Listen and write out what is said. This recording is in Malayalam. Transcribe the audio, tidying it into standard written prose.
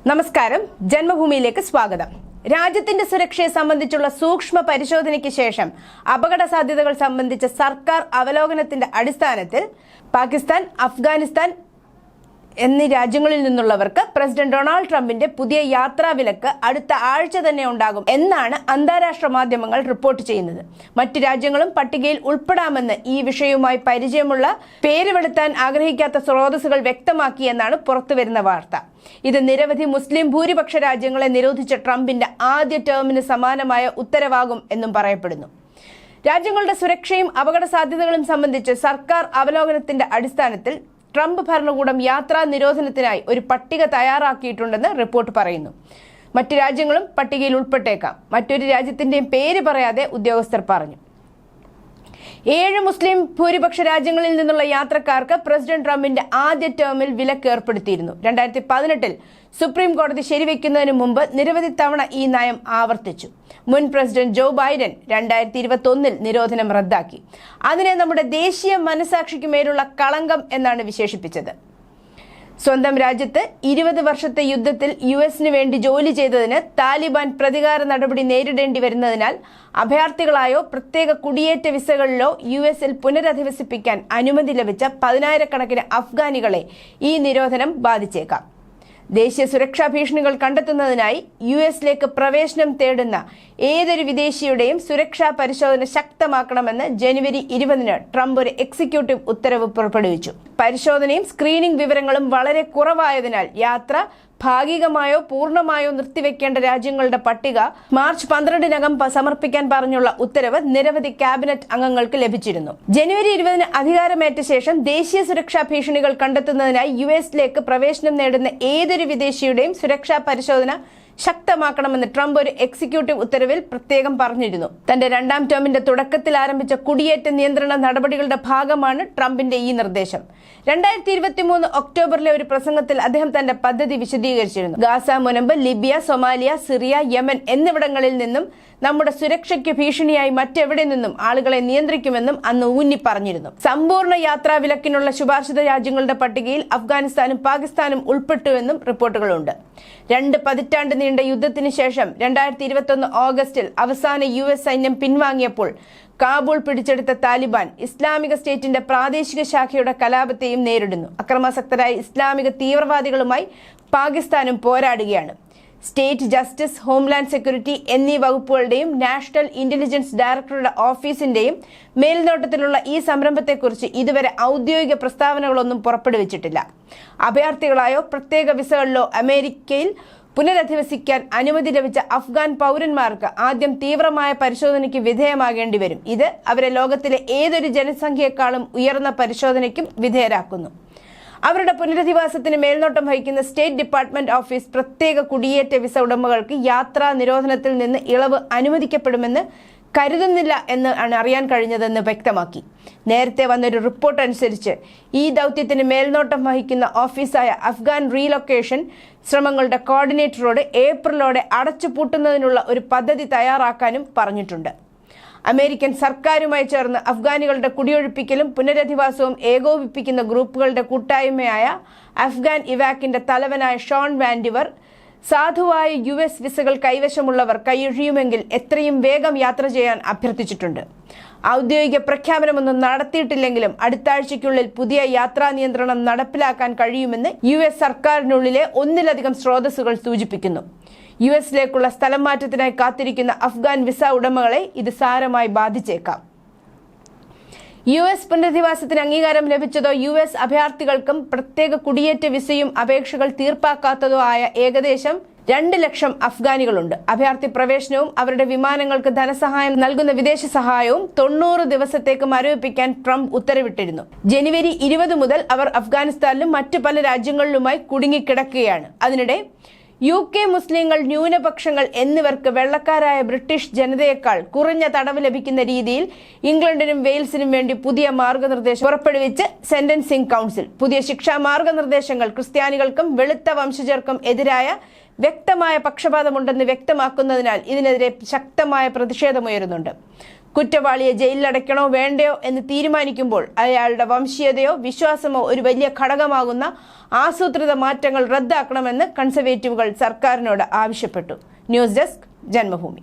നമസ്കാരം, ജന്മഭൂമിയിലേക്ക് സ്വാഗതം. രാജ്യത്തിന്റെ സുരക്ഷയെ സംബന്ധിച്ചുള്ള സൂക്ഷ്മ പരിശോധനയ്ക്ക് ശേഷം അപകട സാധ്യതകൾ സംബന്ധിച്ച സർക്കാർ അവലോകനത്തിന്റെ അടിസ്ഥാനത്തിൽ പാകിസ്ഥാൻ, അഫ്ഗാനിസ്ഥാൻ എന്നീ രാജ്യങ്ങളിൽ നിന്നുള്ളവർക്ക് പ്രസിഡന്റ് ഡൊണാൾഡ് ട്രംപിന്റെ പുതിയ യാത്രാവിലക്ക് അടുത്ത ആഴ്ച തന്നെ ഉണ്ടാകും എന്നാണ് അന്താരാഷ്ട്ര മാധ്യമങ്ങൾ റിപ്പോർട്ട് ചെയ്യുന്നത്. മറ്റു രാജ്യങ്ങളും പട്ടികയിൽ ഉൾപ്പെടാമെന്ന് ഈ വിഷയവുമായി പരിചയമുള്ള പേര് വെളുത്താൻ ആഗ്രഹിക്കാത്ത സ്രോതസ്സുകൾ വ്യക്തമാക്കിയെന്നാണ് പുറത്തുവരുന്ന വാർത്ത. ഇത് നിരവധി മുസ്ലിം ഭൂരിപക്ഷ രാജ്യങ്ങളെ നിരോധിച്ച ട്രംപിന്റെ ആദ്യ ടേമിന് സമാനമായ ഉത്തരവാകും എന്നും പറയപ്പെടുന്നു. രാജ്യങ്ങളുടെ സുരക്ഷയും അപകട സാധ്യതകളും സംബന്ധിച്ച് സർക്കാർ അവലോകനത്തിന്റെ അടിസ്ഥാനത്തിൽ ട്രംപ് ഭരണകൂടം യാത്രാ നിരോധനത്തിനായി ഒരു പട്ടിക തയ്യാറാക്കിയിട്ടുണ്ടെന്ന് റിപ്പോർട്ട് പറയുന്നു. മറ്റു രാജ്യങ്ങളും പട്ടികയിൽ ഉൾപ്പെട്ടേക്കാം. മറ്റൊരു രാജ്യത്തിന്റെയും പേര് പറയാതെ ഉദ്യോഗസ്ഥർ പറഞ്ഞു. 7 മുസ്ലിം ഭൂരിപക്ഷ രാജ്യങ്ങളിൽ നിന്നുള്ള യാത്രക്കാർക്ക് പ്രസിഡന്റ് ട്രംപിന്റെ ആദ്യ ടേമിൽ വിലക്ക് ഏർപ്പെടുത്തിയിരുന്നു. 2018 സുപ്രീം കോടതി ശരിവെക്കുന്നതിന് മുമ്പ് നിരവധി തവണ ഈ നയം ആവർത്തിച്ചു. മുൻ പ്രസിഡന്റ് ജോ ബൈഡൻ 2021 നിരോധനം റദ്ദാക്കി. അതിനെ നമ്മുടെ ദേശീയ മനസാക്ഷിക്ക് മേലുള്ള കളങ്കം എന്നാണ് വിശേഷിപ്പിച്ചത്. സ്വന്തം രാജ്യത്ത് 20 വർഷത്തെ യുദ്ധത്തിൽ യുഎസിന് വേണ്ടി ജോലി ചെയ്തതിന് താലിബാൻ പ്രതികാര നടപടി നേരിടേണ്ടി വരുന്നതിനാൽ അഭയാർത്ഥികളായോ പ്രത്യേക കുടിയേറ്റ വിസകളിലോ യുഎസിൽ പുനരധിവസിപ്പിക്കാൻ അനുമതി ലഭിച്ച 10,000-കണക്കിന് അഫ്ഗാനികളെ ഈ നിരോധനം ബാധിച്ചേക്കാം. ദേശീയ സുരക്ഷാ ഭീഷണികൾ കണ്ടെത്തുന്നതിനായി യുഎസിലേക്ക് പ്രവേശനം തേടുന്ന ഏതൊരു വിദേശിയുടെയും സുരക്ഷാ പരിശോധന ശക്തമാക്കണമെന്ന് ജനുവരി 20 ട്രംപ് ഒരു എക്സിക്യൂട്ടീവ് ഉത്തരവ് പുറപ്പെടുവിച്ചു. പരിശോധനയും സ്ക്രീനിംഗ് വിവരങ്ങളും വളരെ കുറവായതിനാൽ യാത്ര ഭാഗികമായോ പൂർണ്ണമായോ നിർത്തിവെക്കേണ്ട രാജ്യങ്ങളുടെ പട്ടിക മാർച്ച് 12-നകം സമർപ്പിക്കാൻ പറഞ്ഞുള്ള ഉത്തരവ് നിരവധി ക്യാബിനറ്റ് അംഗങ്ങൾക്ക് ലഭിച്ചിരുന്നു. ജനുവരി 20 അധികാരമേറ്റ ശേഷം ദേശീയ സുരക്ഷാ ഭീഷണികൾ കണ്ടെത്തുന്നതിനായി യുഎസിലേക്ക് പ്രവേശനം നേടുന്ന ഏതൊരു വിദേശിയുടെയും സുരക്ഷാ പരിശോധന ശക്തമാക്കണമെന്ന് ട്രംപ് ഒരു എക്സിക്യൂട്ടീവ് ഉത്തരവിൽ പ്രത്യേകം പറഞ്ഞിരുന്നു. തന്റെ 2ാം ടേമിന്റെ തുടക്കത്തിൽ ആരംഭിച്ച കുടിയേറ്റ നിയന്ത്രണ നടപടികളുടെ ഭാഗമാണ് ട്രംപിന്റെ ഈ നിർദ്ദേശം. 2023 ഒക്ടോബറിലെ ഒരു പ്രസംഗത്തിൽ അദ്ദേഹം തന്റെ പദ്ധതി വിശദീകരിച്ചിരുന്നു. ഗാസ മുനമ്പ്, ലിബിയ, സൊമാലിയ, സിറിയ, യമൻ എന്നിവിടങ്ങളിൽ നിന്നും നമ്മുടെ സുരക്ഷയ്ക്ക് ഭീഷണിയായി മറ്റെവിടെ നിന്നും ആളുകളെ നിയന്ത്രിക്കുമെന്നും അന്ന് ഊന്നി പറഞ്ഞിരുന്നു. സമ്പൂർണ്ണ യാത്രാ വിലക്കിനുള്ള ശുപാർശിത രാജ്യങ്ങളുടെ പട്ടികയിൽ അഫ്ഗാനിസ്ഥാനും പാകിസ്ഥാനും ഉൾപ്പെട്ടുവെന്നും റിപ്പോർട്ടുകളുണ്ട്. 2 പതിറ്റാണ്ട് നീണ്ട യുദ്ധത്തിന് ശേഷം 2021 ഓഗസ്റ്റിൽ അവസാന യുഎസ് സൈന്യം പിൻവാങ്ങിയപ്പോൾ കാബൂൾ പിടിച്ചെടുത്ത താലിബാൻ ഇസ്ലാമിക സ്റ്റേറ്റിന്റെ പ്രാദേശിക ശാഖയുടെ കലാപത്തെയും നേരിടുന്നു. അക്രമാസക്തരായ ഇസ്ലാമിക തീവ്രവാദികളുമായി പാകിസ്ഥാനും പോരാടുകയാണ്. സ്റ്റേറ്റ് ജസ്റ്റിസ്, ഹോംലാൻഡ് സെക്യൂരിറ്റി എന്നീ വകുപ്പുകളുടെയും നാഷണൽ ഇന്റലിജൻസ് ഡയറക്ടറുടെ ഓഫീസിന്റെയും മേൽനോട്ടത്തിലുള്ള ഈ സംരംഭത്തെക്കുറിച്ച് ഇതുവരെ ഔദ്യോഗിക പ്രസ്താവനകളൊന്നും പുറപ്പെടുവിച്ചിട്ടില്ല. അഭയാർത്ഥികളായോ പ്രത്യേക വിസകളിലോ അമേരിക്കയിൽ പുനരധിവസിക്കാൻ അനുമതി ലഭിച്ച അഫ്ഗാൻ പൗരന്മാർക്ക് ആദ്യം തീവ്രമായ പരിശോധനയ്ക്ക് വിധേയമാകേണ്ടി വരും. ഇത് അവരെ ലോകത്തിലെ ഏതൊരു ജനസംഖ്യയെക്കാളും ഉയർന്ന പരിശോധനയ്ക്കും വിധേയരാക്കുന്നു. അവരുടെ പുനരധിവാസത്തിന് മേൽനോട്ടം വഹിക്കുന്ന സ്റ്റേറ്റ് ഡിപ്പാർട്ട്മെന്റ് ഓഫീസ് പ്രത്യേക കുടിയേറ്റ വിസ ഉടമകൾക്ക് യാത്രാ നിരോധനത്തിൽ നിന്ന് ഇളവ് അനുവദിക്കപ്പെടുമെന്ന് കരുതുന്നില്ല എന്ന് ആണ് അറിയാൻ കഴിഞ്ഞതെന്ന് വ്യക്തമാക്കി. നേരത്തെ വന്നൊരു റിപ്പോർട്ട് അനുസരിച്ച് ഈ ദൗത്യത്തിന് മേൽനോട്ടം വഹിക്കുന്ന ഓഫീസായ അഫ്ഗാൻ റീലൊക്കേഷൻ ശ്രമങ്ങളുടെ കോർഡിനേറ്ററോട് ഏപ്രിലോടെ അടച്ചുപൂട്ടുന്നതിനുള്ള ഒരു പദ്ധതി തയ്യാറാക്കാനും പറഞ്ഞിട്ടുണ്ട്. അമേരിക്കൻ സർക്കാരുമായി ചേർന്ന് അഫ്ഗാനികളുടെ കുടിയൊഴിപ്പിക്കലും പുനരധിവാസവും ഏകോപിപ്പിക്കുന്ന ഗ്രൂപ്പുകളുടെ കൂട്ടായ്മയായ അഫ്ഗാൻ ഇവാക്കിന്റെ തലവനായ ഷോൺ വാൻഡിവർ സാധുവായ യുഎസ് വിസകൾ കൈവശമുള്ളവർ കഴിയുമെങ്കിൽ എത്രയും വേഗം യാത്ര ചെയ്യാൻ അഭ്യർത്ഥിച്ചിട്ടുണ്ട്. ഔദ്യോഗിക പ്രഖ്യാപനമൊന്നും നടത്തിയിട്ടില്ലെങ്കിലും അടുത്ത ആഴ്ചയ്ക്കുള്ളിൽ പുതിയ യാത്രാ നിയന്ത്രണം നടപ്പിലാക്കാൻ കഴിയുമെന്ന് യുഎസ് സർക്കാരിനുള്ളിലെ ഒന്നിലധികം സ്രോതസ്സുകൾ സൂചിപ്പിക്കുന്നു. യുഎസിലേക്കുള്ള സ്ഥലം മാറ്റത്തിനായി കാത്തിരിക്കുന്ന അഫ്ഗാൻ വിസ ഉടമകളെ ഇത് സാരമായി ബാധിച്ചേക്കാം. യുഎസ് പുനരധിവാസത്തിന് അംഗീകാരം ലഭിച്ചതോ യുഎസ് അഭയാർത്ഥികൾക്കും പ്രത്യേക കുടിയേറ്റ വിസയും അപേക്ഷകൾ തീർപ്പാക്കാത്തതോ ആയ ഏകദേശം 2 ലക്ഷം അഫ്ഗാനികളുണ്ട്. അഭയാർത്ഥി പ്രവേശനവും അവരുടെ വിമാനങ്ങൾക്ക് ധനസഹായം നൽകുന്ന വിദേശ സഹായവും 90 ദിവസത്തേക്ക് മരവിപ്പിക്കാൻ ട്രംപ് ഉത്തരവിട്ടിരുന്നു. ജനുവരി 20 മുതൽ അവർ അഫ്ഗാനിസ്ഥാനിലും മറ്റു പല രാജ്യങ്ങളിലുമായി കുടുങ്ങിക്കിടക്കുകയാണ്. അതിനിടെ UK മുസ്ലിങ്ങൾ, ന്യൂനപക്ഷങ്ങൾ എന്നിവർക്ക് വെള്ളക്കാരായ ബ്രിട്ടീഷ് ജനതയേക്കാൾ കുറഞ്ഞ തടവ് ലഭിക്കുന്ന രീതിയിൽ ഇംഗ്ലണ്ടിനും വെയിൽസിനും വേണ്ടി പുതിയ മാർഗനിർദ്ദേശം പുറപ്പെടുവിച്ച് സെന്റൻസിംഗ് കൗൺസിൽ. പുതിയ ശിക്ഷാ മാർഗനിർദ്ദേശങ്ങൾ ക്രിസ്ത്യാനികൾക്കും വെളുത്ത വംശജർക്കും എതിരായ വ്യക്തമായ പക്ഷപാതമുണ്ടെന്ന് വ്യക്തമാക്കുന്നതിനാൽ ഇതിനെതിരെ ശക്തമായ പ്രതിഷേധമുയരുന്നുണ്ട്. കുറ്റവാളിയെ ജയിലിലടയ്ക്കണോ വേണ്ടയോ എന്ന് തീരുമാനിക്കുമ്പോൾ അയാളുടെ വംശീയതയോ വിശ്വാസമോ ഒരു വലിയ ഘടകമാകുന്ന ആസൂത്രിത മാറ്റങ്ങൾ റദ്ദാക്കണമെന്ന് കൺസർവേറ്റീവുകൾ സർക്കാരിനോട് ആവശ്യപ്പെട്ടു. News desk Janmabhumi.